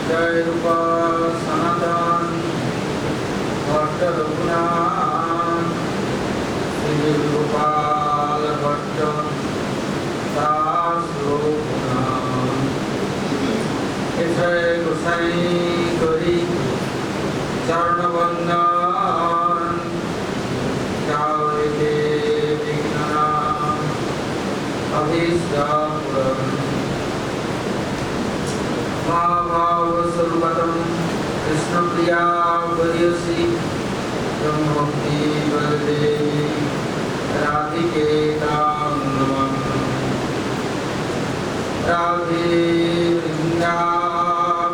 जय रूपा सनातन भट्ट रघुनाथ श्री गोपाल भट्ट दास गोसाई करी चरण वंदन जावे विघ्ननाश अभीष्ट भाव स्वरूपतम कृष्ण प्रिया वरियसी ब्रह्मभक्ति बलदेवी राधिके तां नमामि राधे वृंदावनदिशे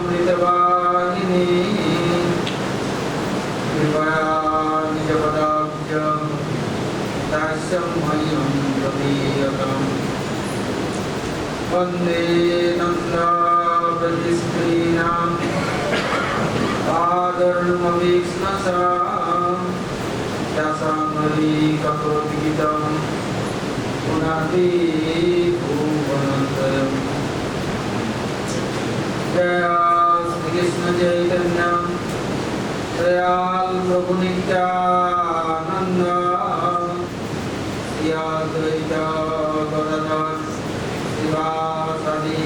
करुणामृतवाहिनी कृपया निजपदाब्जं दास्यं मह्यं प्रदीयताम् वंदे नंदावृतिस्त्रीणाम् आदरणमभीक्ष्णसा दासाङ्गरी कपोदितं पुनाति भुवनत्रयम् जय श्री कृष्ण चैतन्य दयाल प्रभु नित्यानंद श्री अद्वैत गदाधर शिवासादि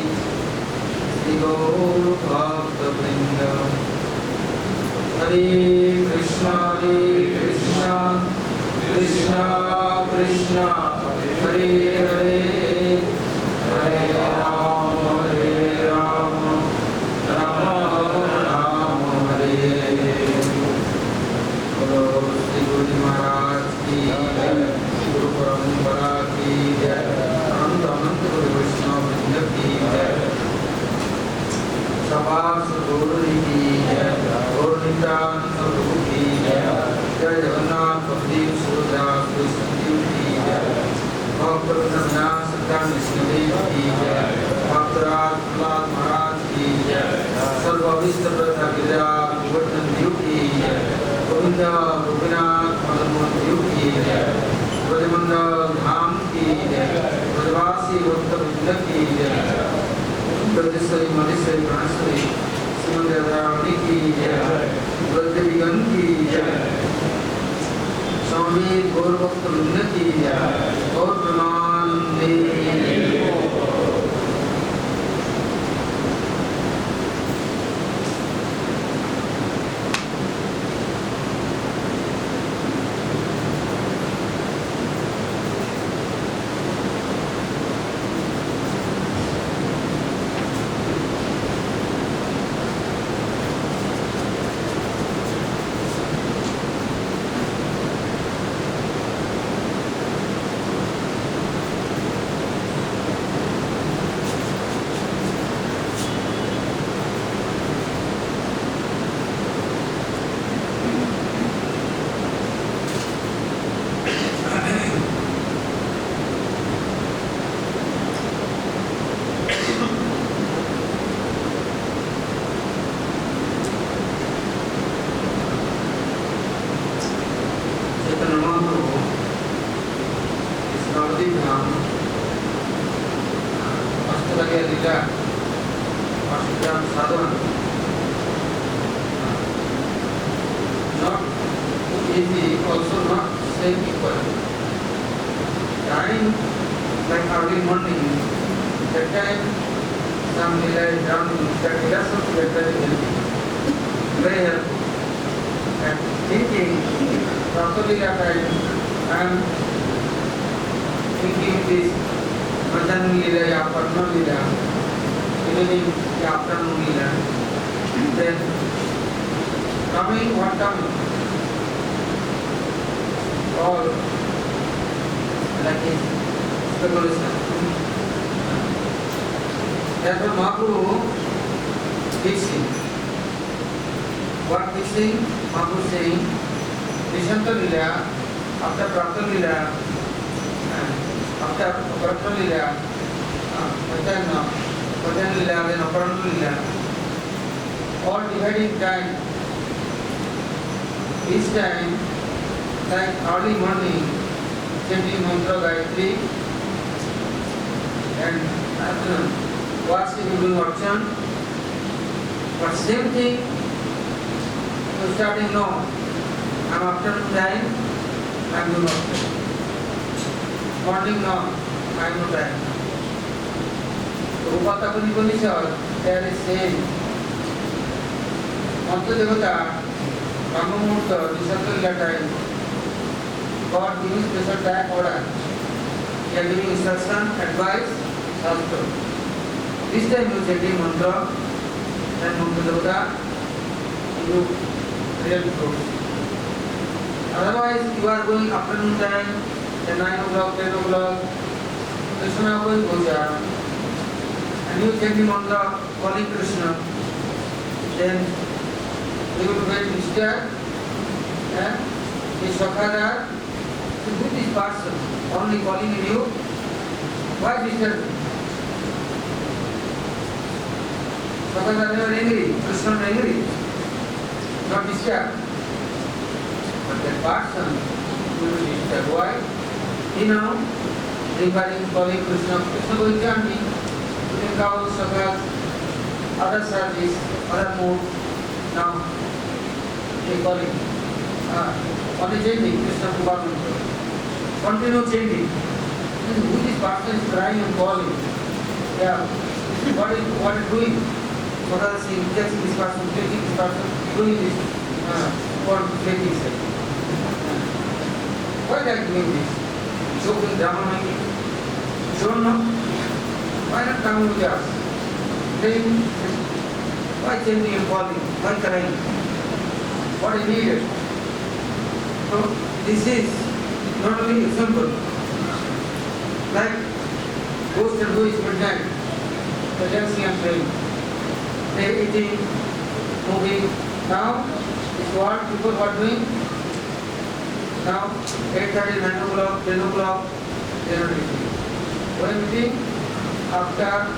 श्री गौर भक्तवृंद हरे कृष्ण कृष्ण कृष्ण हरे हरे हरे राम राम राम हरे बोलो श्री गुरु महाराज की जय गुरु परंपरा की जय अनंत अनंत गुरु वैष्णव वृंद की जय सभास गौरी की जय गौर नित्यानंद प्रभु की जय जय जगन्नाथ बलदेव सुभद्रा श्री संजीव की जय भक्तवृंदा सत्यान विष्णुदेव की जय भक्तराज प्रहलाद महाराज की जय सर्वविष्ट प्रथा गिरा गोवर्धन देव की जय गोविंद गोपीनाथ मदन मोहन देव की जय ब्रजमंडल धाम की जय ब्रजवासी भक्तवृंद की जय ब्रजेश्वरी महेश्वरी गणेश्वरी श्रीमंदिर रावणी की जय ब्रजविगन की जय स्वामी गौर भक्तवृंद की जय और प्रणानंदे evening, the afternoon lila. Then coming, what coming? All like a speculation. Therefore, Mahaprabhu fixing. What fixing? Mahaprabhu saying, Nishanta lila, after Prapta lila, after Prapta lila, Pajan lila, then Aparana lila, all dividing time. Each time, like early morning, chanting mantra Gayatri, and afternoon, watching doing action. But same thing, you starting now. I'm afternoon time, I'm doing action. Morning now, I'm no time. Upatapani Upanishad, there is saying, Mantra Devata, Brahmamurta, Nisarga time, God giving special time order. He is giving instruction, advice, shastra. This time you chanting mantra, then Mantra Devata, you real fruits. Otherwise, you are going afternoon time, then 9 o'clock, 10 o'clock, Krishna going puja, and you chanting mantra, calling Krishna, then you will get disturbed, is Sakhadar, to put this person only calling you, why disturbed? Sakhadar never angry, Krishna angry, not disturbed. But that person will be disturbed. Why? He now regarding calling Krishna, Krishna going chanting, putting cows, Sakhad, other service, other move, now they calling. Only chanting, Krishna Kubamantra. Continue chanting. Who this person is crying and calling? Yeah. What is doing? What are the things? Taking this person, taking this person, doing this. For taking it. Why they are doing this? Joking, drama making. Don't know. Why not coming with us? Saying, why chanting and calling? Why crying? What is needed? So this is not only example. Like ghost and boys midnight, the dancing and playing, they eating, moving. Now is what people are doing. Now 8:30, 9 o'clock, 10 o'clock, they are eating. When eating, after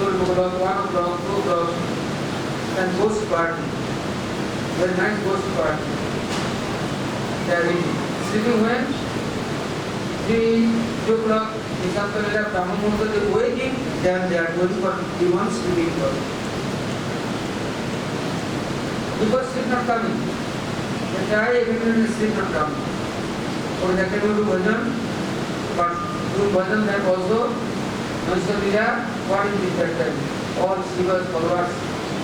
12 o'clock, 1 o'clock, 2 o'clock, then ghost party. Very nice ghost party. They are eating. Sleeping when? 3 o'clock, example, Brahmamurta, they are waking, then they are going for demons sleeping for. Because sleep not coming. They try every minute sleep not coming. Or they can do bhajan, but do bhajan that also, Naishalila, what is this that time? All Shiva's followers,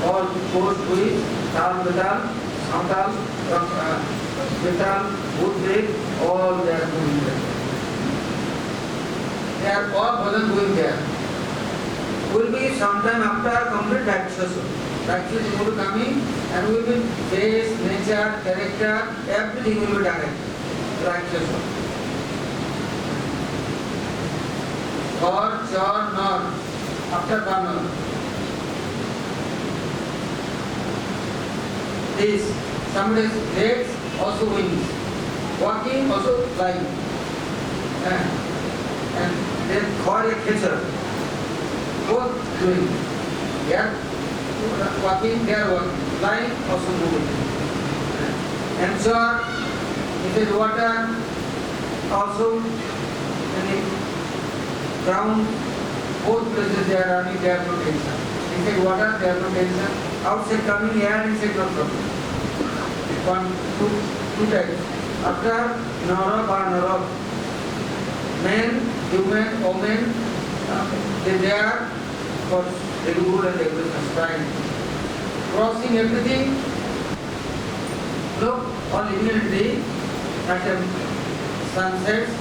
all ghost boys, Tal Betal, Samtal, Betal, Bhutdev, all they are doing that. They are all bhajan going there. Will be sometime after complete Rakshasa. Rakshasa will be coming and will be face, nature, character, everything will be direct. Rakshasa. Or, Chor, Nor, after Brahma. This, somebody's legs, also wings. Walking, also flying. And then Khor a catcher. Both doing. They are walking, they are walking. Flying, also moving. And Chor, it is water, also in the ground, both places they are running, they have no tension. Inside water, they have no tension. Outside coming air, inside not coming. Two types. After Narab or Narab, men, human, women, they are for good and everything, trying. Crossing everything, look, on immunity, at the sunsets,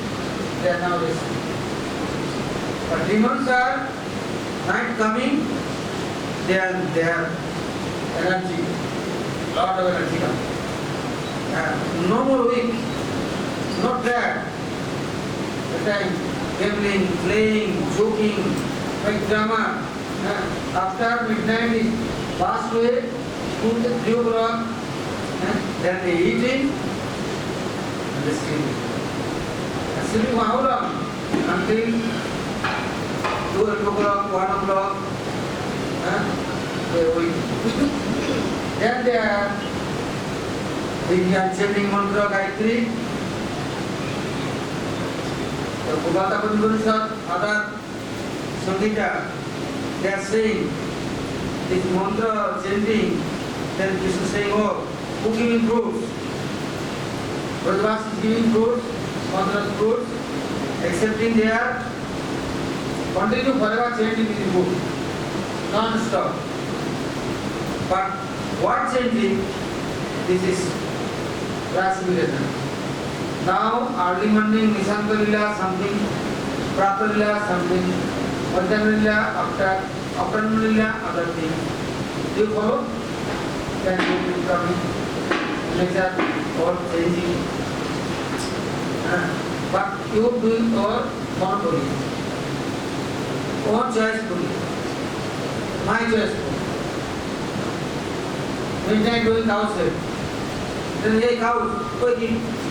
they are now resting. But demons are night coming, their energy, lot of energy comes. No more weak, not that. The time gambling, playing, joking, like drama. After midnight is passed away, 2 to 3 o'clock, then they eating and they sleeping. Sleeping for how long? Until 2 o'clock, 1 o'clock, they wake. Then they are chanting mantra Gayatri. The Bhagavata Upanishad, other Samhita, they are saying this mantra chanting, then Krishna is saying, oh, who giving fruits? Brajavas is giving fruits, mantra fruits, accepting they are continue forever chanting with the book, non-stop. But what chanting? This is Rasa. Now, early morning, Nishanta Lila something, Prata Lila something, Madhyana Lila after, Afternoon Lila other thing. Do you follow? Then you will come nature or changing. But you do it or monopoly. Own choice fully. My choice fully. Midnight doing outside. Then hey cows,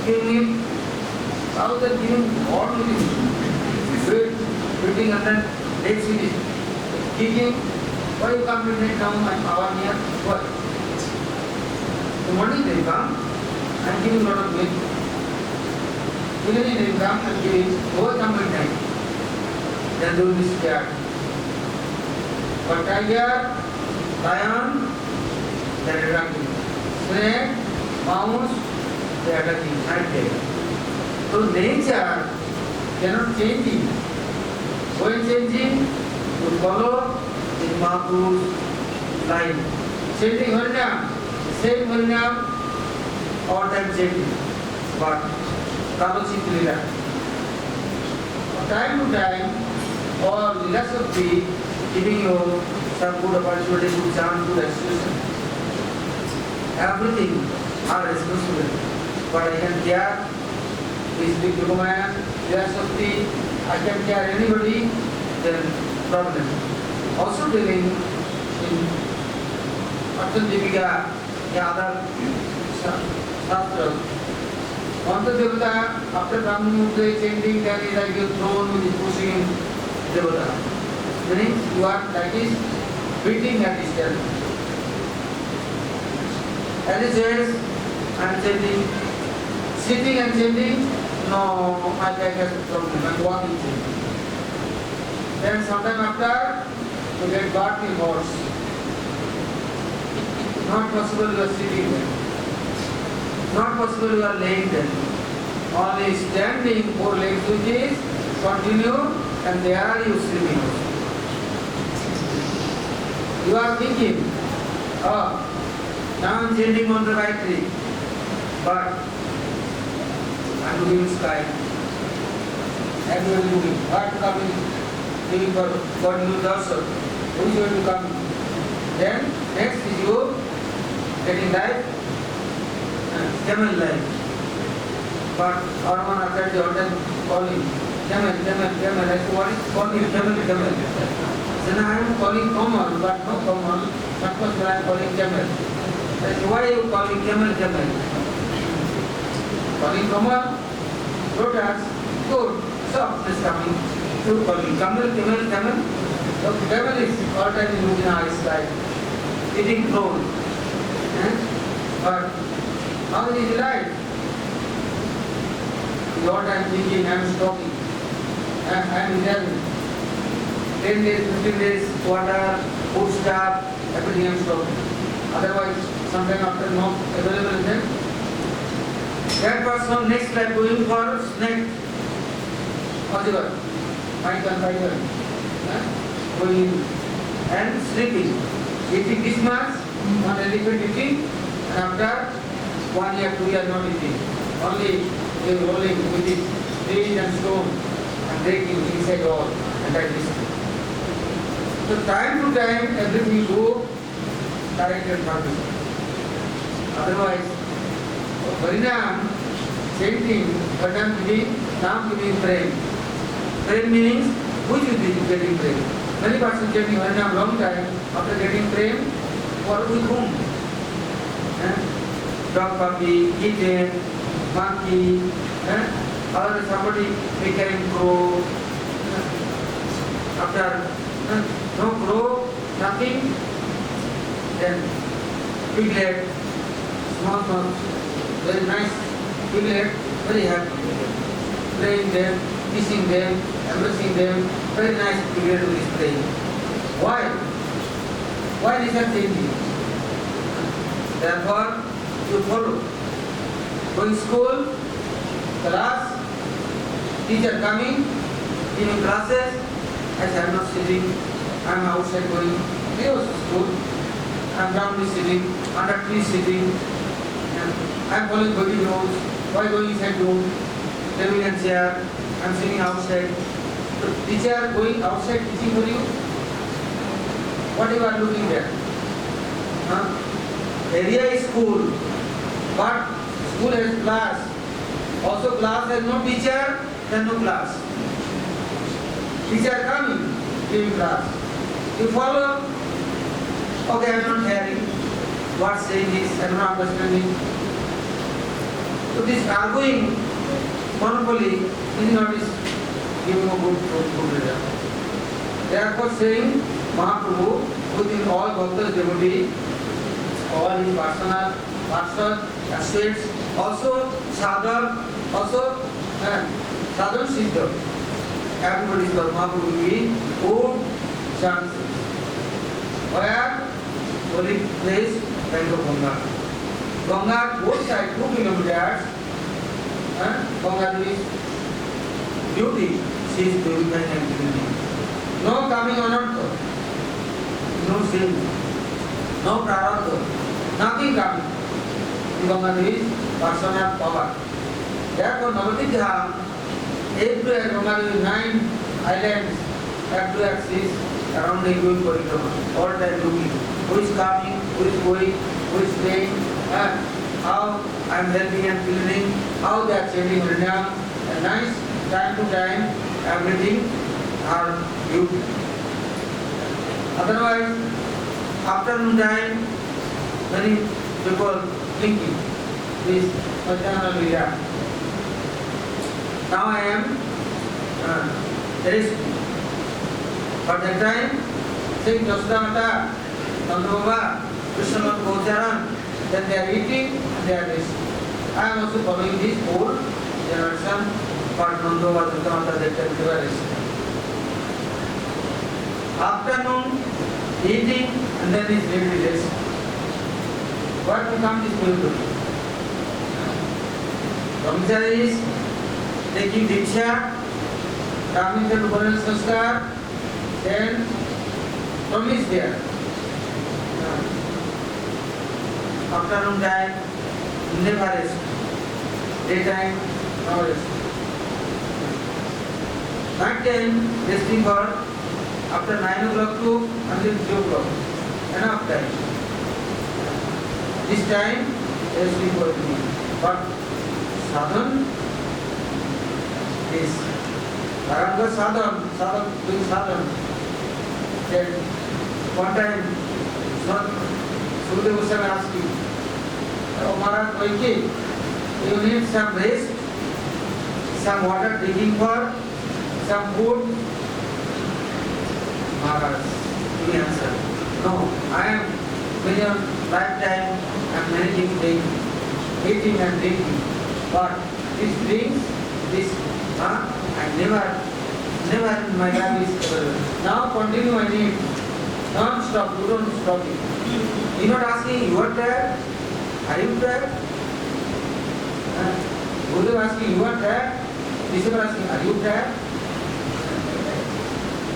give me cows are giving all to me. Feeding and then legs with it. Kicking. Why you come midnight now? I'm hour near. What? The morning they come and giving a lot of milk. Evening they come and giving overcome midnight. Then they will be scared. But tiger, lion, they are attacking. Snake, mouse, they are attacking night day. So nature cannot change it. When changing, you follow the Mahaprabhu's line. Changing Harinam, same Harinam, all time changing. But Prabhupada Lila. From time to time, or Lila Shakti giving you some good opportunity to chant, good execution. Everything are responsible. But I can care this big Yogamaya, Lila Shakti, I can care anybody, then problem. Also telling in Artan Devika, the other Shastras, Manta Devata, after coming to the chanting, then is like you thrown with the pushing Devata. Meaning you are like this, beating at distance. As it says, I am chanting, sitting and chanting, no, I get a problem, I am walking chanting. Then sometime after, you get got the horse. Not possible you are sitting there. Not possible you are laying there. Only standing, 4 legs which is continue and there you sleeping. You are thinking, oh, now I am chanting on the right tree, but I am looking sky. And you are looking, what coming, giving for God you also. Who is going to come? Then next is you getting life, camel life. But our one after the order calling camel. I said, what is calling camel? So now I am calling common, but no common. Suppose I am calling camel. I said, why are you calling camel? Calling common, lotus, good, soft is coming. You calling camel. So camel is all time looking at his life, eating food. But how is his life? All time thinking, I am stopping. I am there. 10 days, 15 days, water, food stuff, everything I am stopping. Otherwise, sometime after not available then. That person next life going for snake. Possible. Python. Going and sleeping. Eating this much, one elephant eating, and after 1 year, 2 years not eating. Only rolling with it, trees and stone, and breaking inside all, and that is. So time to time, everything go correct and perfect. Otherwise, Parinam, same thing, but I'm giving frame. Frame means, who is getting frame? Many persons getting Parinam long time, after getting frame, what with whom? Dog, puppy, kitten, monkey, or somebody becoming crow. After no crow, nothing, then piglet, small, very nice piglet, very happy. Playing them, kissing them, embracing them, very nice piglet is playing. Why? Why is that changing? Therefore, you follow. Going school, class, teacher coming, giving classes, as I am not sitting, I am outside going, school, I am down sitting, under tree sitting, I am following body rules, why going inside room, table and chair, I am sitting outside. So teacher going outside teaching for you, what you are looking at? Area is school, but school has class. Also class has no teacher, then no class. Teacher coming, giving class. You follow? Okay, I am not hearing. What saying is, I am not understanding. So this arguing monopoly is not giving a good result. Therefore saying, Mahaprabhu, within all bhaktas devotee, all his personal, assets, also sadhana, also sadhana siddha. Everybody is called Mahaprabhu in good chances. Where? Holy place, bank of Ganga. Ganga, both sides, 2 kilometers. Ganga is beauty. She is purifying and cleaning. No coming on earth. No sin. No prarabdha. Nothing coming. Ganga is personal power. Therefore, Navadvip Dham, everywhere Ganga is 9 islands, have to axis around the going corridor. All time looking. Who is coming, who is going, who is staying, how I am helping and cleaning, how they are changing Harinam. And nice, time to time, everything are beautiful. Otherwise, afternoon time, many people thinking, this Madhyana Lila. Now I am resting. But that time, saying Jasudamata, Nandababa, Krishna Gocharan, then they are eating and they are resting. I am also following this old generation, but Nandababa, Jasudamata, that time they were resting. Afternoon, eating, and then is really rest. What becomes this people? Brahmachari is taking diksha, coming to Bharan Sanskar, then promise there. Afternoon time, never rest. Daytime, no rest. Night time, resting for after 9 o'clock to until 2 o'clock. Enough time. This time, resting for me. But sadhan is Aranga sadhan doing sadhan. Then one time, not Sukadeva Goswami asked you, oh Maharaj, Vaiki, you need some rest, some water drinking for, some food. Maharaj, he answered, no, I am within lifetime, I am managing things, eating and drinking. But these drinks, I never in my life is available. Now continue I need, non-stop, you don't stop it. You are not asking, you are tired? Are you tired? Gurudev asking, you are tired? Disciple asking, are you tired?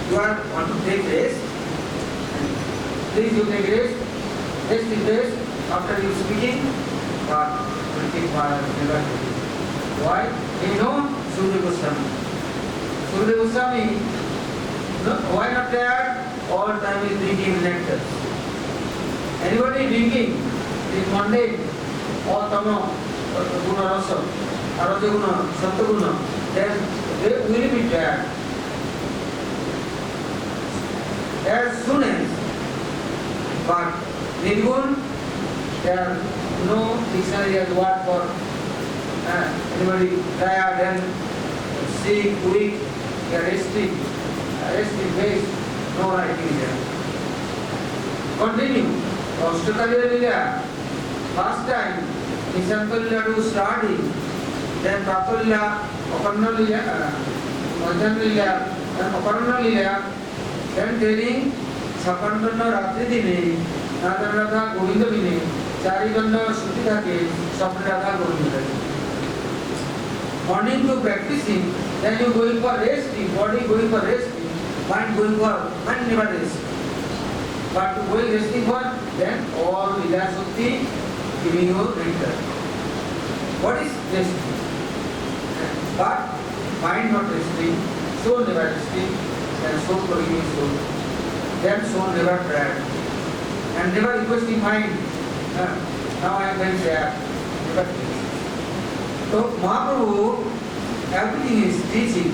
You want to take rest? Please you take rest. Rest is rest. After you speaking, but will take fire, never take it. Why? You know Sukadeva Goswami. Sukadeva Goswami, no, why not tired? all time is drinking nectar. Anybody drinking is mundane or tama, guna rasa, araja guna, sattva guna, then they will be dead. As soon as, but nirgun, there are no dictionary as word for anybody tired and sick, weak, resting face, no writing there. Continue. Ashtakaliya Lila, first time, Nisantaliya to study, then Prataliya, Aparna Lila, Madhan Lila, and Aparna Lila, then telling Sapandana Ratri Dine, Nadarada Govinda Vine, Charidana Sutitake, Sapradaka Govinda. Morning to practicing, then you going for resting, body going for resting, mind going for mind never rest. But to going resting for, then all Lila Shakti giving you nectar. What is resting? But mind not resting, soul never resting, and soul forgiving soul. Then soul never tired. And never requesting mind. Now I am very sad. So Mahaprabhu, everything is teaching,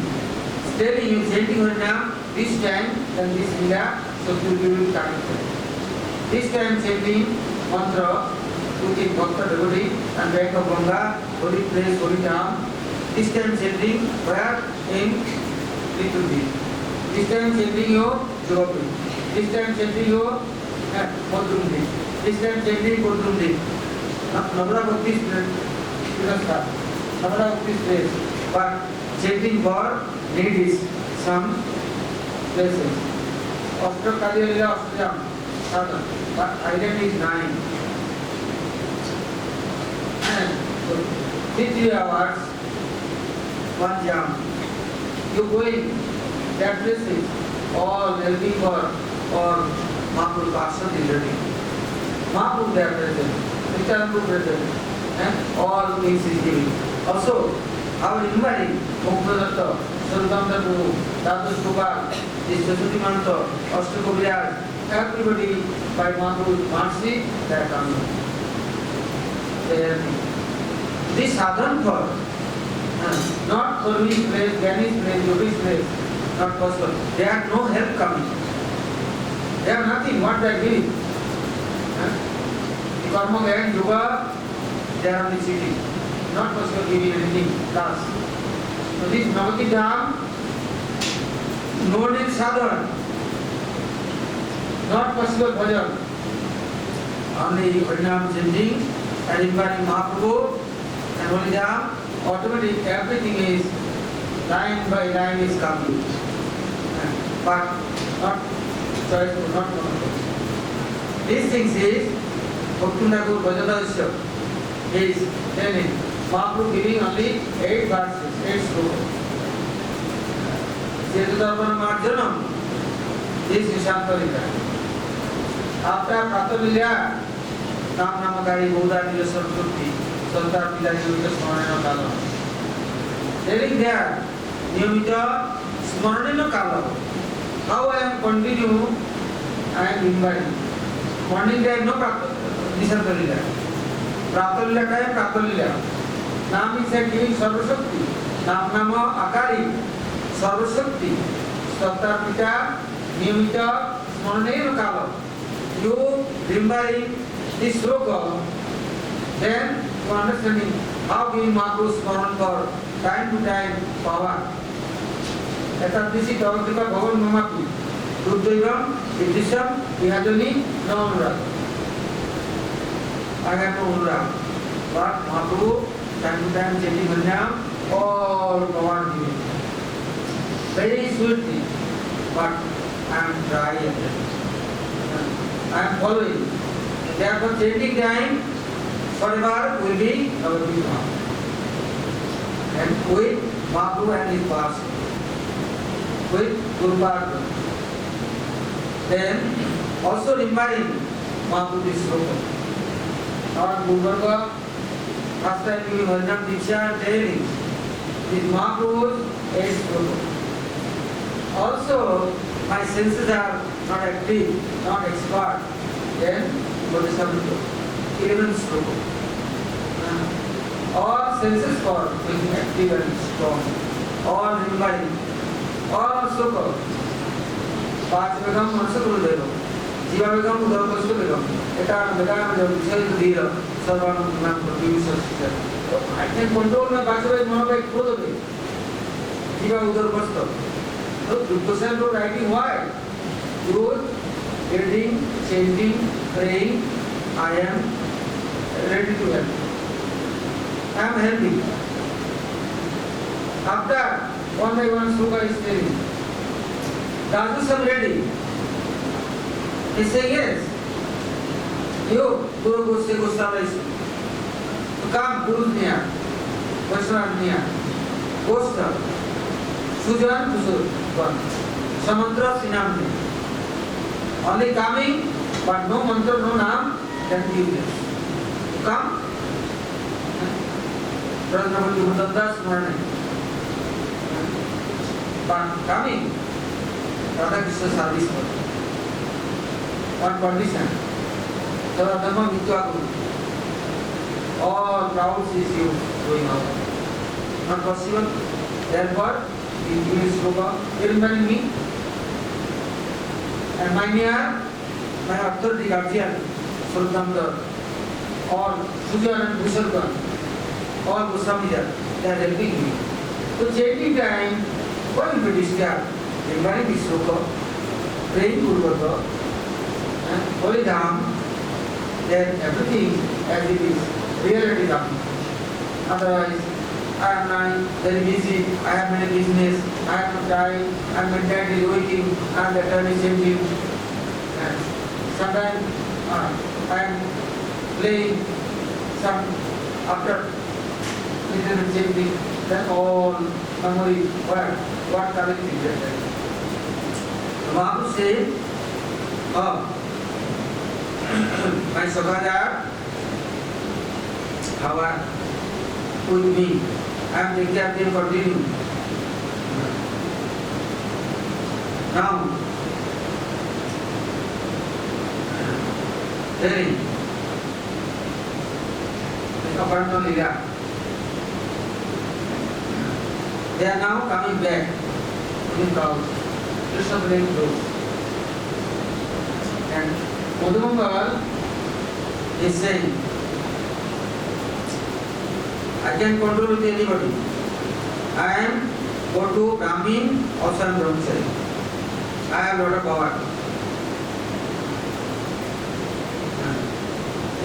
telling you, chanting your name, this time, then this lila, so you will come. This time chanting mantra, looking Bhakta devotee, and bank of Ganga, holy place, holy town. This time chanting, where? In liturgy. This time chanting your Jogapi. This time chanting your Madhumdi. This time chanting Kodrumdi. Navara Bhakti Purascar. Navara Bhakti place. But chanting for need is some places. Ashtakaliya Lila Ashtajam. Sadhan. But island is 9. And 3 hours, 1 jam. You going that places, all helping for or Mahaprabhu Pasha is ready. Mahaprabhu they are present, Nityananda present, and all things is giving. Also, our inviting, Mukhnadatta, Sarvadanta Prabhu, Dadash Gopal, this Saraswati Manta, Ashtakobiyar, everybody by Mahaprabhu's mercy, they are coming. They are helping. This sadhan for, not for me place, Gyanis place, Yogi's place, not possible. They have no help coming. They have nothing, what they are giving. The Karma and Yoga, they are only sitting. Not possible giving anything, task. So this Navati Dham, no need sadhan. Not possible bhajan. Only Harinam chanting and inviting Mahaprabhu and Holy Dham, automatically everything is line by line is coming. But not choice, not monotonous. These things is Bhaktivinoda Bhajanadasya is telling Mahaprabhu giving only 8 verses, 8 slokas. Setudarpana Marjanam is Nishantarita. After Pratalilya, Nam Namakari Buddha Nila Sarvati, Santar Pila Yogita Smarana Kala. Telling there, Niyamita Smarana Kala. How I am continue, I am inviting. Morning time no Nishantarita. Pratalilya time Pratalilya. Nam is giving Sarvashakti. Nam Nama Akari, Sarvashakti. Santar Pita, Niyamita Smarana Kala. You remembering this sloka, then you understanding how giving Mahaprabhu Smaran for time to time power. Etadisi Tavakrika Bhavan Mamapi, Ruddhaivam, Vidisham, Vihadani, no Anurag. I have no Anurag. But Mahaprabhu, time to time chanting Hanyam, all Bhavan giving. Very sweetly, but I am dry at that. I am following. Therefore, chanting time forever will be our Bhima. And with Mahaprabhu and his past, with Guru Bhargava. Then also remembering Mahaprabhu is sloka. Our Guru Bhargava, first time giving Harinam Diksha, telling this Mahaprabhu's 8 sloka. Also, my senses are not active, not expert, then Bodhisattva, 11 sloka. All senses for being active and strong, all remembering, all sloka. Pachakam Mansa Gurudeva, Jivagam Udavasudeva, Etan Vedam Jal Dira, Sarvam Nam producer. I can control my Pachaka Monobai Kudavi, Jiva Udavasta. So, Dukkasam to writing why? Growth, reading, changing, praying, I am ready to help. I am helping. After one by one sloka is telling, Sadhu Sam ready? He say yes. You, Guru Gosse Goswami, to come Guru's near, Vaishnava near, Gosha, Sujan Kusuvan, Samantra Sinamni. Only coming, but no mantra, no naam, then give this. Come. Pranamati Mudandas Marne. But coming, Radha Krishna service for one condition. Saradharma Vidya Guru. All crowds is you going out. Not possible. Therefore, in giving sloka, remembering me. And my near, my authority guardian, Sultan, all Sujan and Bhusharkan, all Goswami, they are helping me. So, changing time, why will be disturbed? Remembering this sloka, praying Guru Holy Dham, then everything as it is, reality Dham. Otherwise, I am very busy, I have many business, I have no time, I am mentally waiting, and the time is changing. And sometimes I am playing some after little changing, then all memory, what collecting is there. Mahaprabhu said, my Sabhada, how are with me? I am taking care of them for dealing. Now, telling, they are now coming back to the crowd. Krishna playing close. And Udhumangal is saying, I can control with anybody. I am go to Brahmin, also I am Brahmachari. I have lot of power.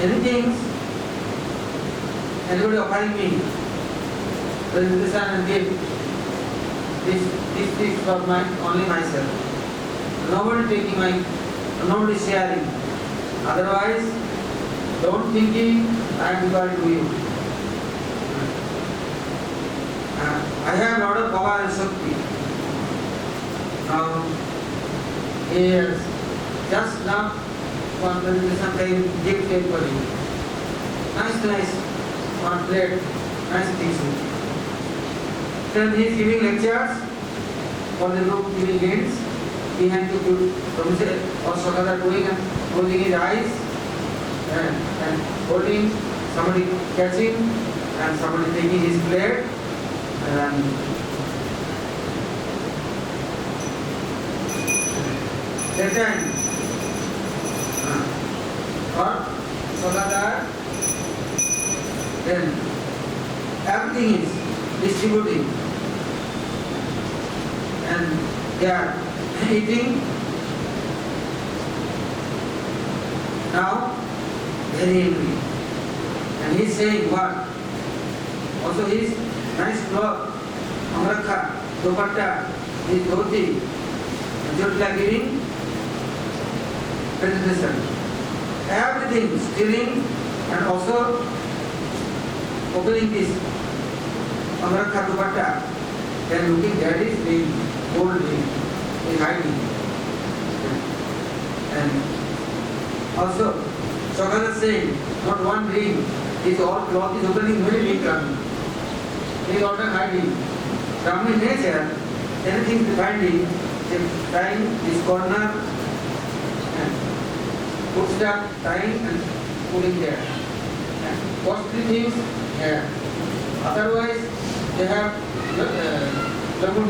Anything, anybody offering me, presentation and give. This for my only myself. Nobody taking nobody sharing. Otherwise, don't thinking I am divided to you. I have lot of power and Shakti. Now, yes, just now, one presentation time, gift everybody. Nice, one plate, nice things. Then he is giving lectures for the group giving hints. He had to do or Sakada doing and holding his eyes and holding, somebody catching and somebody taking his plate and that time or Sakada, then everything is distributing. And they are eating. Now, very angry. And he is saying what? Also his nice cloth, amrakha, dupatta, his dhoti, and Jyotla giving presentation. Everything stealing and also opening this amrakha dupatta. Then looking that is being gold ring, is hiding. And also, Sakada is saying, not one ring, this all cloth is opening very big coming. He is often hiding. Brahmin nature, anything is finding, they find this corner footstep, tying and putting there. And costly things here. Otherwise, they have lagoon.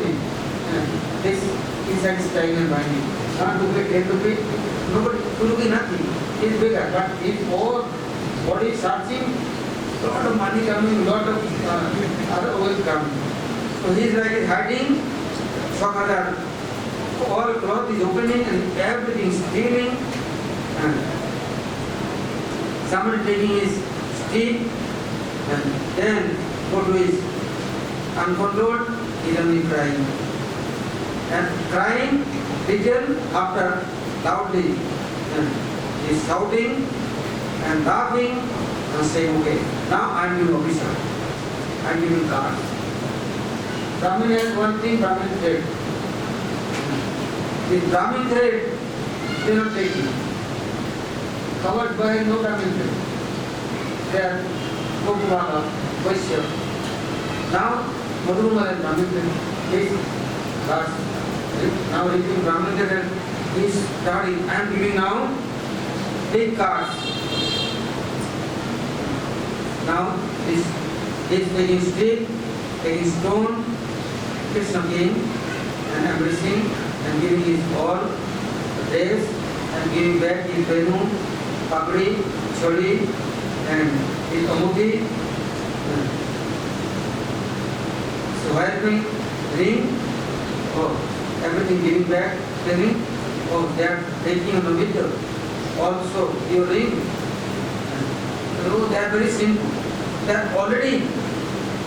This inside is tying and binding. Not to pay, 10 rupees. Nobody, 2 rupees nothing. It's bigger. But if all body searching, lot of money coming, lot of other oil coming. So he is like hiding, some other, all cloth is opening and everything is stealing. And somebody taking his steal and then go to his uncontrolled, he is only crying. And crying little after loudly. And he is shouting and laughing and saying, okay, now I am your officer. I am giving cards. Brahmin has one thing, Brahmin thread. This Brahmin thread, they are not taking. Covered by no Brahmin thread. They are Gopala, Vaishya. Now, Madhumar and Brahmin thread is cards. Now reading Brahmin thread is starting. I am giving now 8 cards. Now this is taking stick, taking stone, Krishna king and embracing and giving his all dress and giving back his venu, papri, choli and his amuti. So while doing ring, oh, everything giving back the ring, oh, they are taking on the middle. Also your ring. So they are very simple. They are already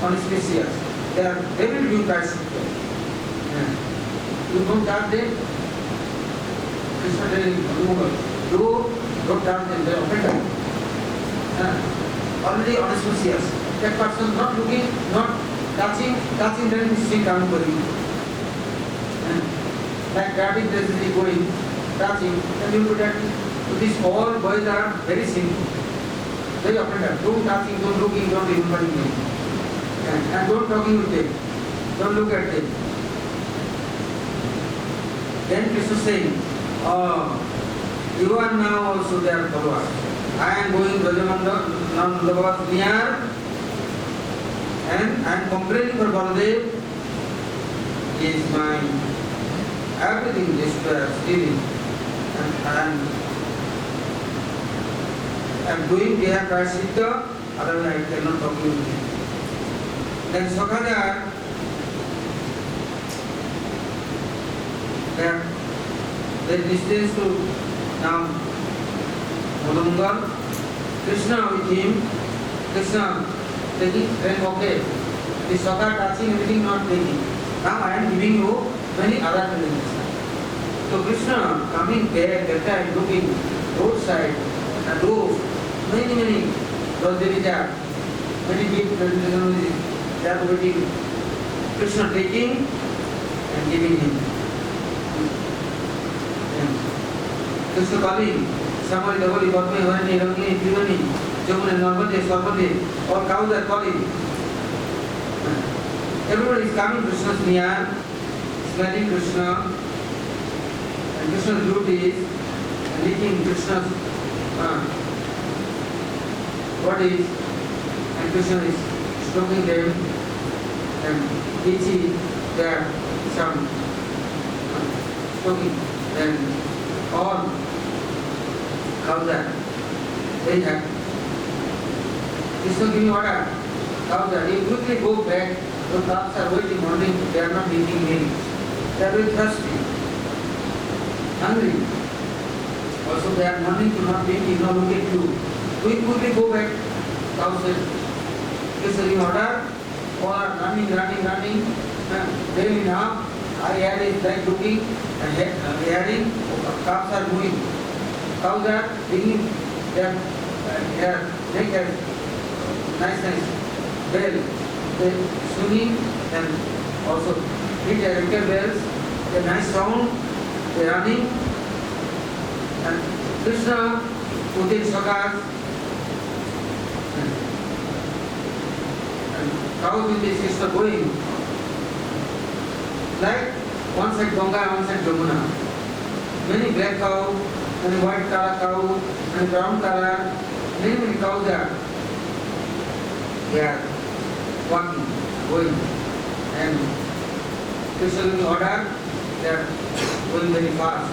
auspicious. They will be practiced. You don't touch them. Krishna telling you, don't touch them. They are offended. Already auspicious. That person not looking, not touching them is still coming for you. Like grabbing this is going, touching, and you put that. So these all boys are very simple. Very offended. Don't touching, don't looking, don't remembering them. And don't talking with them. Don't look at them. Then Krishna saying, oh, you are now also their followers. I am going Brajamanda's near and I am complaining for Baladev. He is mine. Everything destroyed, stealing. And I am doing Deha Prashita, otherwise I cannot talk to you. Then Sakhaja, the distance to now Madhumgar, Krishna with him, Krishna taking, then okay, the Sakha touching everything not taking. Now I am giving you many other things. So Krishna coming there, that time looking roadside, and roof, many, those there is there, many gifts, they are waiting. Krishna taking and giving him. Krishna calling, somebody double, Bhakme, Varani, Rangni, Trivani, Jamuna, Narmade, Swarmade, all cows are calling. Everybody is coming, Krishna's near, smelling Krishna, and Krishna's beauty is licking Krishna's body, and Krishna is stroking them and eating their some stroking. Then all cows are very happy. Krishna giving order, cows are, you quickly go back. The cows are waiting morning, they are not eating milk. They are very thirsty, hungry. Also they are morning to not eat, not look at you. We quickly go back. Cows said, Krishna giving order, all are running. Daily now, I had is like looking and hearing, cows are moving. Cows are digging their neck has nice bell. They swinging and also hit their wicker bells, a nice sound, they running. And Krishna putting sakas and cows with his sister going. Like one side Ganga, one side Jamuna. Many black cows and white color cow and brown color, many cows are there walking, going, and Krishna giving order, they are going very fast.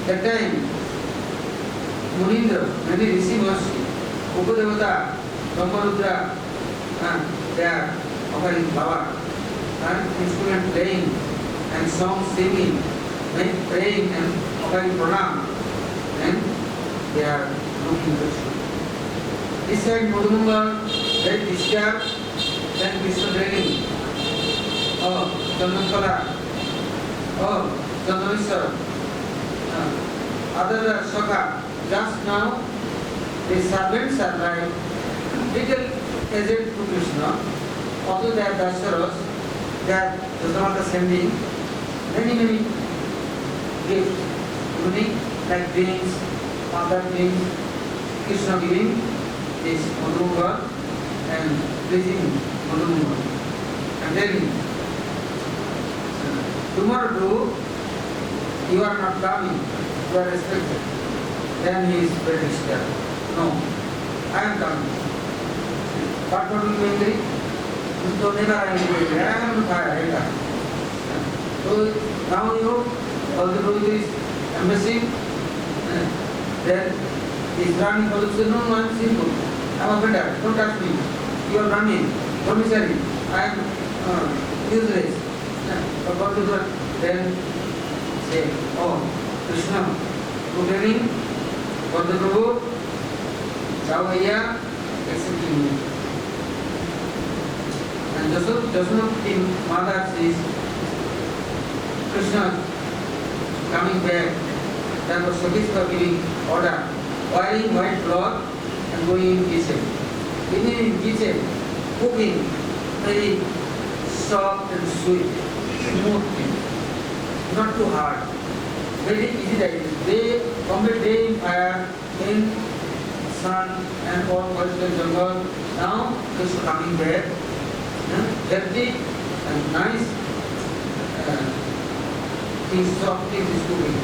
That time, Munindra, many Rishi Maharshi, Upadevata, Brahmarudra, they are offering flower, and instrument playing, and song singing, and praying and offering pranam, and they are looking Krishna. This side Madhumangal, very disturbed, then Krishna begging, oh, Chandankala, oh, Chandrameshwara, other Shaka. Just now, the servants are like little agent to Krishna, although they are Dasharas, they are Jadavata sending many gifts, including like drinks, other drinks, Krishna giving this Madhumangal and pleasing Madhumangal. And then, tomorrow too, you are not coming, you are respected. Then he is very disturbed. No, I am coming. What will you be angry? So never I am angry. I am on fire. So now you also do this embassy. Then is running for the no, I am simple. I am offended. Don't touch me. You are running. Don't be sorry. I am useless. But what to do? Then say, oh, Krishna, good evening. For the Prabhu, Javaya, accepting me. And Jasmati Mother says, Krishna coming back, then was Sakishka giving order, wearing white cloth and going in kitchen. In kitchen, cooking very soft and sweet, smooth thing, not too hard. Very easy that is. They complete day in fire, in sun and all western jungle. Now it's coming back, healthy and nice things, soft things is cooking.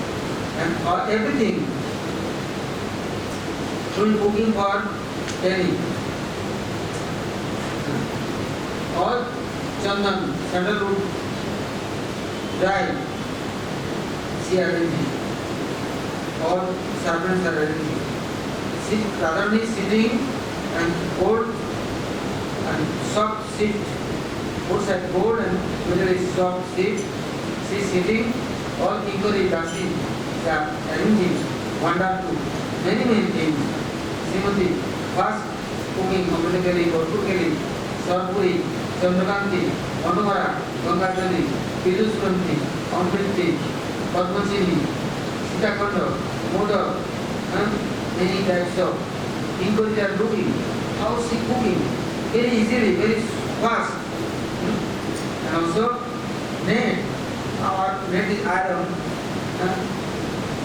And everything, doing cooking for Delhi. All chandan, sandalwood, dry. All servants are arranging. Radharani is sitting and old and soft seat. Both side gold and middle is soft seat. She is sitting, all equally dusty. They are arranging one or two. Many things. Srimati, first cooking, Amritakali, Portukali, Sarpuri, Chandrakanti, Manuvara, Gangadhari, Pidusuranti, Amriti, Padmachini, Sitakondo, Modak, many types of inquiries are looking. How she cooking? Very easily, very fast. And also, net. Our net is iron.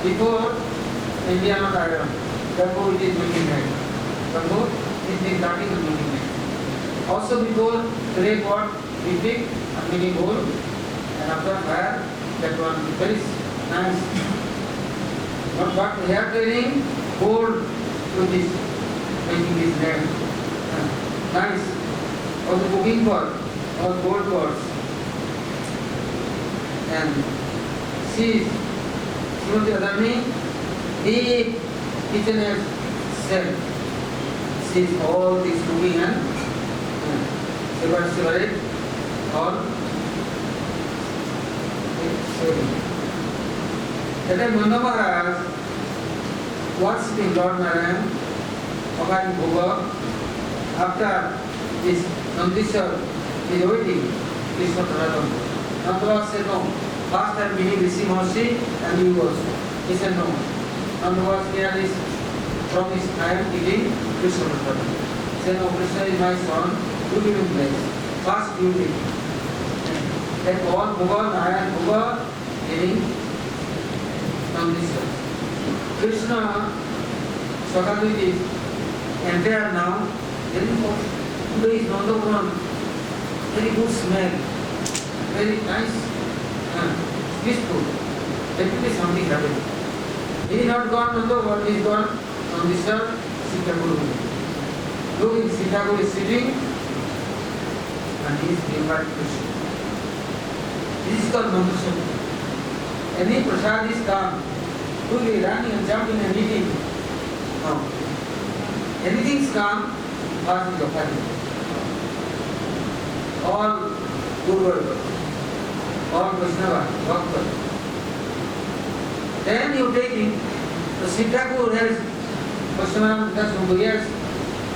Before, India not iron. Therefore, it is making net. Therefore, it is been cutting and making net. Also, before clay pot, we pick and making hole. And after fire, that one very nice. But we are training gold to this, making this net. Nice. Also cooking pot, or gold pots. And see, Srimati Radharani, deep kitchen has said, sees all this cooking and separate all. That time Nanda Maharaj watched Lord Narayan offering bhoga. After this Nandishwar is waiting, Krishna Taradam. Nanda Maharaj said no. First time meeting Rishi Maharshi and you also. He said no. Nanda Maharaj cleared his promise, I am eating Krishna Taradam. He said no, Krishna is my son, you give him place. First you take. Then all bhoga, Narayan bhoga, eating Nandishwar. Krishna Sakadvi is entire now, very good. Today is Nandapuram, very good smell, very nice, peaceful. Definitely something happened. He is not gone on the world, he is gone on this earth, Sri Thakur. Look, Sri Thakur is sitting and he is invited Krishna. This is called Mantra. Any prasad is come, quickly running and jumping and eating. No. Anything is come, pass is offering. All good work, all Vaishnava, Bhakta. Then you take it, the Sri Thakur has, Vaishnava has over years,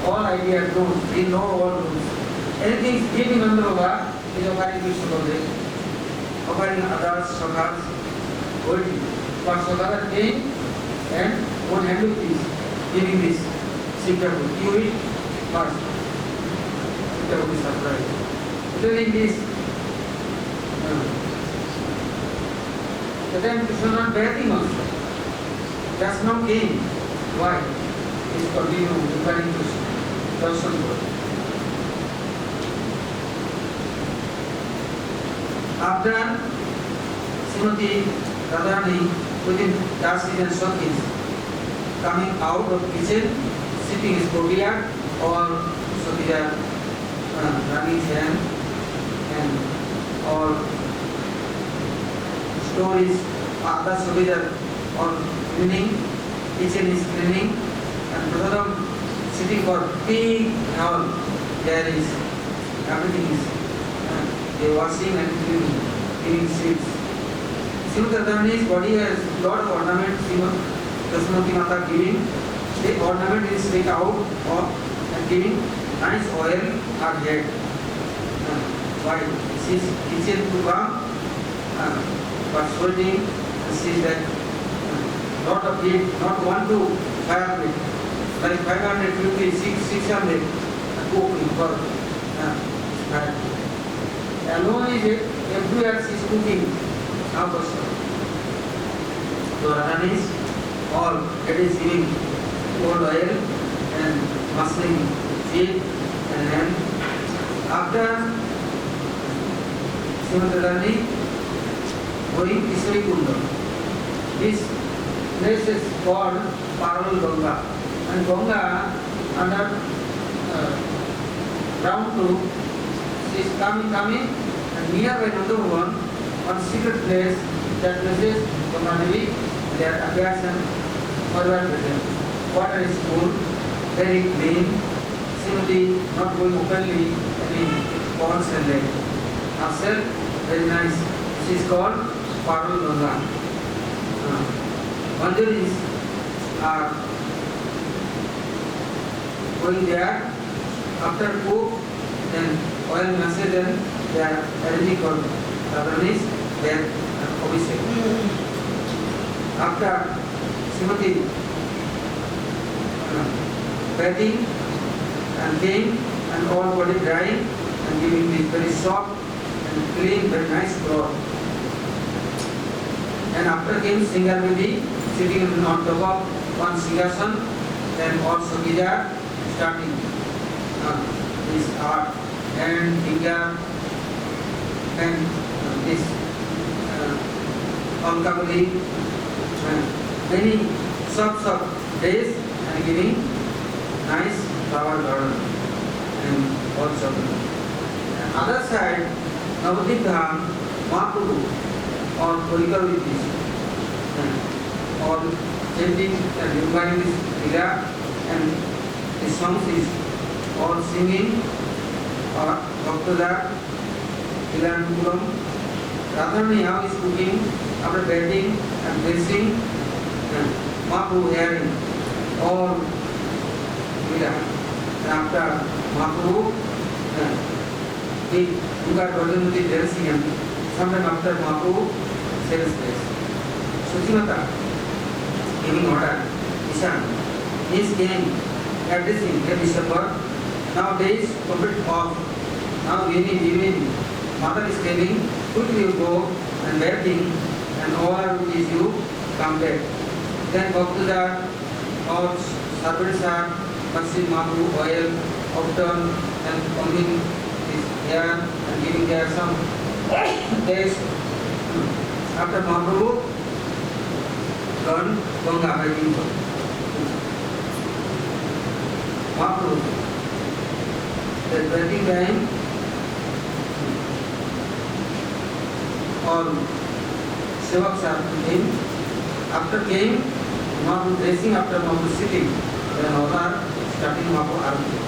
all ideas, rules, he know all rules. Anything is giving under Baba is offering Krishna Bhakti, offering others, sakhas, holding. But Sakara came and one hand with this, giving this Sri Thakur. You eat first. Sri Thakur is surprised. Doing this. But then Krishna not bearing also. That's not gain. Why? It's continue regarding Krishna. Darshan God. After Srimati Radharani within Dasis and Sakis coming out of kitchen, sitting his courtyard or Sakija Rani's hand and all stories, other Sakija on cleaning, kitchen is cleaning and Prasadam sitting for big hall, there is everything is they washing and cleaning seats. Srimati Radharani's body has lot of ornaments, Dasmati Mata giving. The ornament is take out of and giving nice oil or head. Why? She's kitchen to come, but sweating, she's that lot of heat, not 1 to 500, like 550, 600 cooking for alone is it, everywhere she's cooking. Now so Radharani is all it is giving cold oil and massaging feet and hand. After Srimati Radharani going Kisari Kunda. This place is called Parallel Ganga. And Ganga under round 2 she is coming and nearby another one secret place, that place is Ganga-Devi, their affairs and forward present. Water is cool, very clean, simply not going openly in ponds and lake. Herself, very nice. She is called Parul Ganga. Mandiris are going there, after cook, then oil massage, then they are arranging for Radharani's their Abhishek. After Srimati bathing and came and all body drying and giving this very soft and clean, very nice cloth. And after came Sringarvidi sitting on top of one Singhasan, then all Sakija starting this art and finger and this Alkabali, many soft days and giving nice flower garden and all chocolate. And other side, Navadip Dham, Mahaprabhu, all political with this, all chanting and reviving this Lila and the songs is all singing or Bhaktada, Ilankulam. Radharani now is cooking, after bathing and blessing, Mahaprabhu hearing all Lila. And after Mahaprabhu, he got Vajramati dancing and sometime after Mahaprabhu says this. Suchimata giving order, Ishan, he is came addressing the December. Now days complete off. Now evening, mother is telling, quickly you go and bathing and all is you come back. Then Bhaktada or servants are Maksid Mahaprabhu oil, often and combing his hair and giving there some days. After Mahaprabhu turn Ganga by India. Mahaprabhu, the drinking time or Sevaks came. After came, Mahaprabhu dressing, after Mahaprabhu sitting, then Avatar starting Mahaprabhu Arati.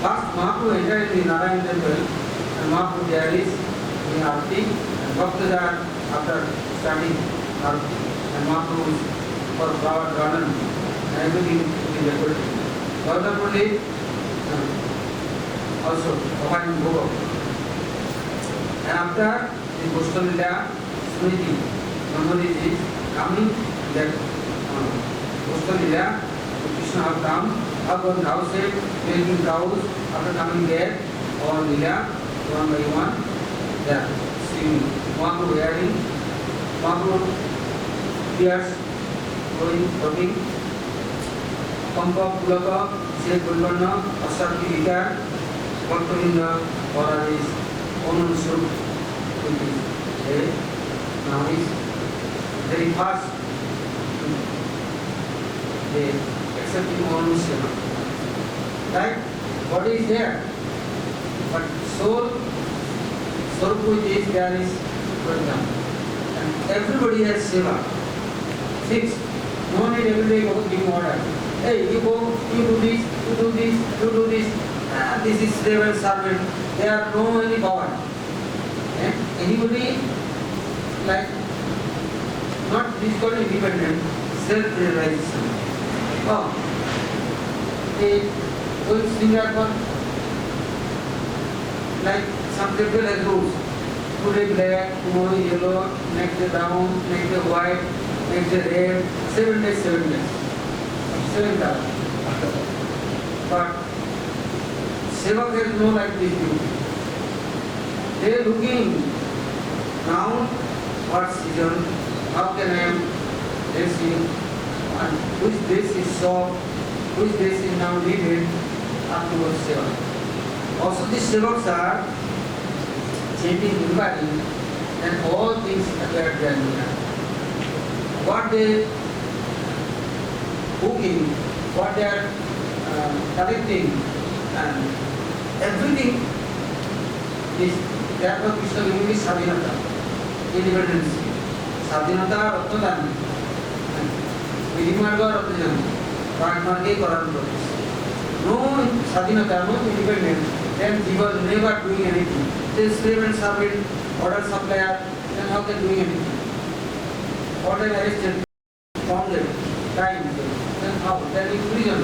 First Mahaprabhu entered in the Narayan temple and Mahaprabhu there is in Arati and Bhaktas are after starting Arati and Mahaprabhu for flower garden and everything is recorded. Gaudar Pandit also offering Bhoga. And after the Gostamila Smriti, Nandini is coming that Gostamila, Krishna have come, up on the house, making cows, after coming there, all Lila, one by one, there, singing. Mahaprabhu wearing, Mahaprabhu tears, going, talking, Pampa, Pulaka, Sri Gulbana, Asarki Vikar, Bhaktavinda, or his own Surup, which is now is very fast. They accepting own Seva. Right? Body is there, but soul, Swarup is there is program. And everybody has Seva. Fixed. No need every day go giving order. Hey, you go, you do this, you do this, you do this. This is slave and servant. There are no any power. And anybody like not physical independent, self-realization. Oh, a good singer one like some people has rules. Today black, tomorrow yellow, next day brown, next day white, next day red. 7 days, 7 days. 7 days. But Sevak has no like this duty. They are looking now what season, how can I am dressing, and which dress is soft, which dress is now needed afterwards Sevak. Also these Sevaks are chanting inquiring and all things appear there. What they cooking, what they are collecting and everything is therefore Krishna giving is Sadhinata, independence. Sadhinata Ratnadan, Vidimarga Ratnajan, Pratmarge Karan Pratis. No Sadhinata, no independence, then he was never doing anything. They slave and servant, order supplier, then how they doing anything? Order arrested, founded, time, then how? Then in prison,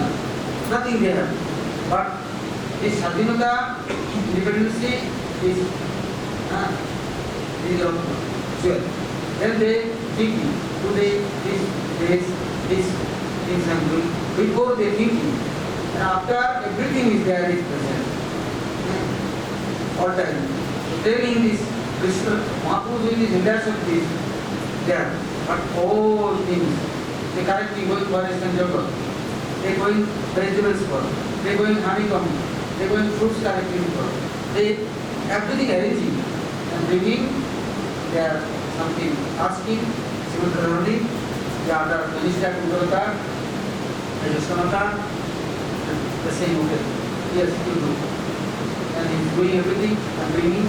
nothing there. But this Sadhinata, independence is sure. Then they think today this things I'm doing. Before they thinking, and after everything is there is present. All time. So telling this Krishna, Mahaprabhu doing this index of this there. But all things, they correctly going for a Sanjava, they going vegetables for, they going honeycomb, they going fruits collecting for. They everything arranging and bringing their something asking Srimati the other Minister Kudavata, Rajasthanata, and the same okay. Yes, you do. And he's doing everything and bringing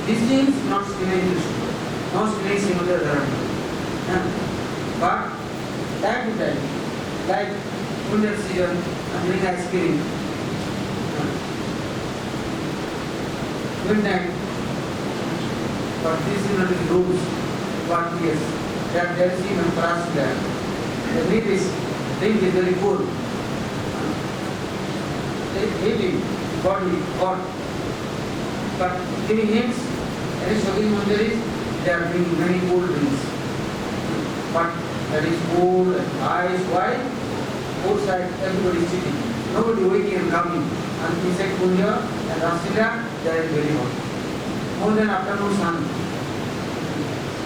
these things not stealing not stealing Srimati Radharani. But time to time, like winter season and bring ice cream. Midnight, but this is not the rules. But yes, that there is even class there. The drink is very good. They heavy, body, hot. But giving hints, any shopping mandiris, they are drinking many cold drinks. But that is cold and ice. Why? Outside everybody is sitting. Nobody waking and coming. And inside Kunja and Rasila, they are very hot. More than afternoon sun.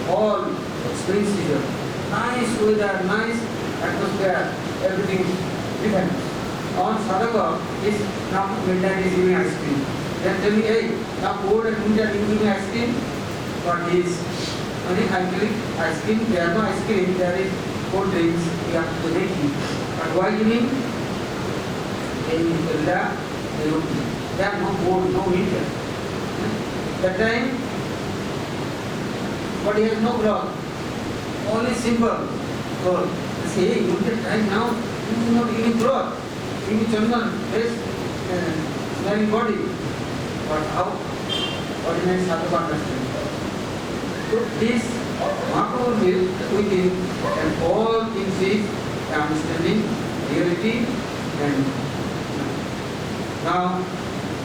All spring season. Nice weather, nice atmosphere, everything different. On Sadaka, is now midnight is giving ice cream. Then tell me, hey, now cold and winter is giving ice cream. But he is only ice cream, there are no ice cream, there is cold drinks, we have to make it. But why giving? There are no cold, no winter. That time, body has no cloth, only simple cloth. They say, hey, winter time now, you is not giving cloth, giving chandan, dress, smelling body. But how? Ordinary sadhu understand. So this Mahaprabhu will within, and all things is understanding reality. And now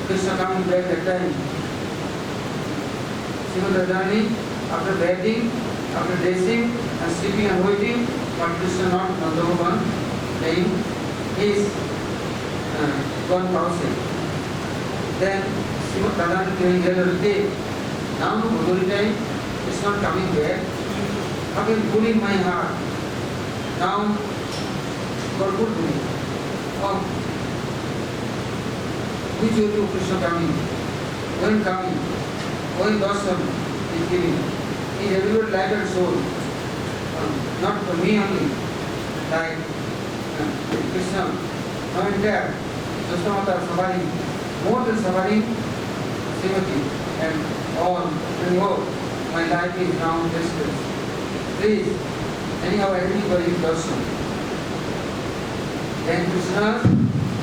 Krishna coming back that time. Srimati Radharani, after bathing, after dressing and sleeping and waiting, but Krishna not Nandavavan, playing his gone housing. Then Srimati Radharani telling her day, now Madhuri time is not coming back. How can pulling my heart? Now God put me. Oh, which way to Krishna coming? When coming? When darshan is giving? He is everywhere light and soul. Not for me only. Like Krishna, now and there, Krishna suffering, more than suffering, Srimati, and all, and oh, my life is now distress. Please, anyhow, everybody darshan. Then Krishna,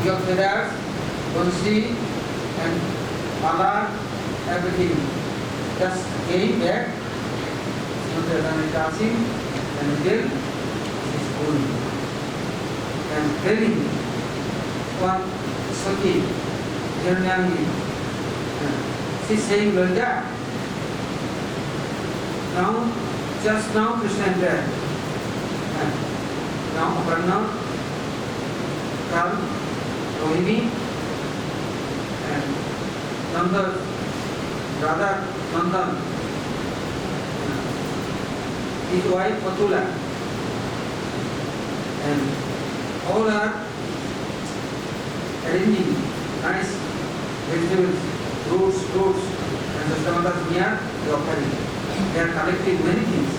your feathers, Bansi, and Mala, everything. Just came back, Srimati Radharani dancing, and still is going. And telling one Saki, Hiranyangi, she's saying like that. Now, just now Krishna entered. Now Aparna, Kal, Rohini, and Nanda, Radha Nandan, his wife Patula, and all are arranging nice vegetables, fruits, and the Stamata near the offering. They are collecting many things.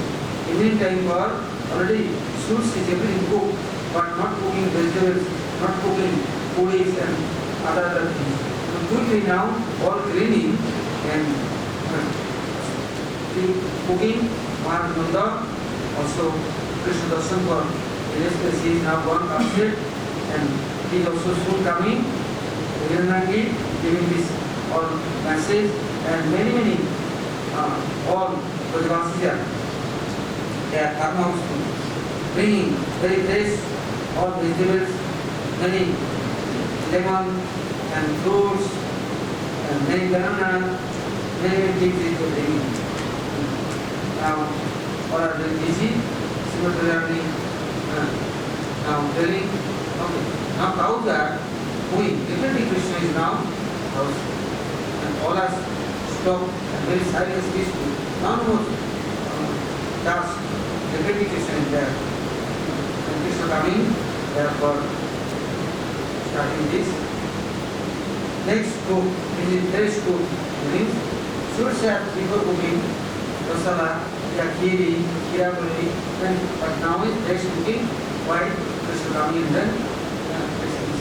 Evening time for already fruits is everything cooked, but not cooking vegetables, not cooking puris and other things. So quickly now, all cleaning and cooking, Mahananda, also Krishna Darshan for he is now gone upstairs, and he is also soon coming. Hiranyangi giving this all message, and many all Brajavasis they are farmers bringing very fresh all vegetables, many lemon and fruits, and many banana, many things they are bringing. Now all are very busy. Srimati Radharani now telling, okay, now cows are moving. Definitely Krishna is now cows, and all are stopped and very silent, peaceful. Now no task. Definitely Krishna is there. And Krishna coming, therefore starting this. Next group, this is next group, means should have before cooking, masala, yakiri, kiraburi, but now is next cooking, why Krishna coming and then Krishna is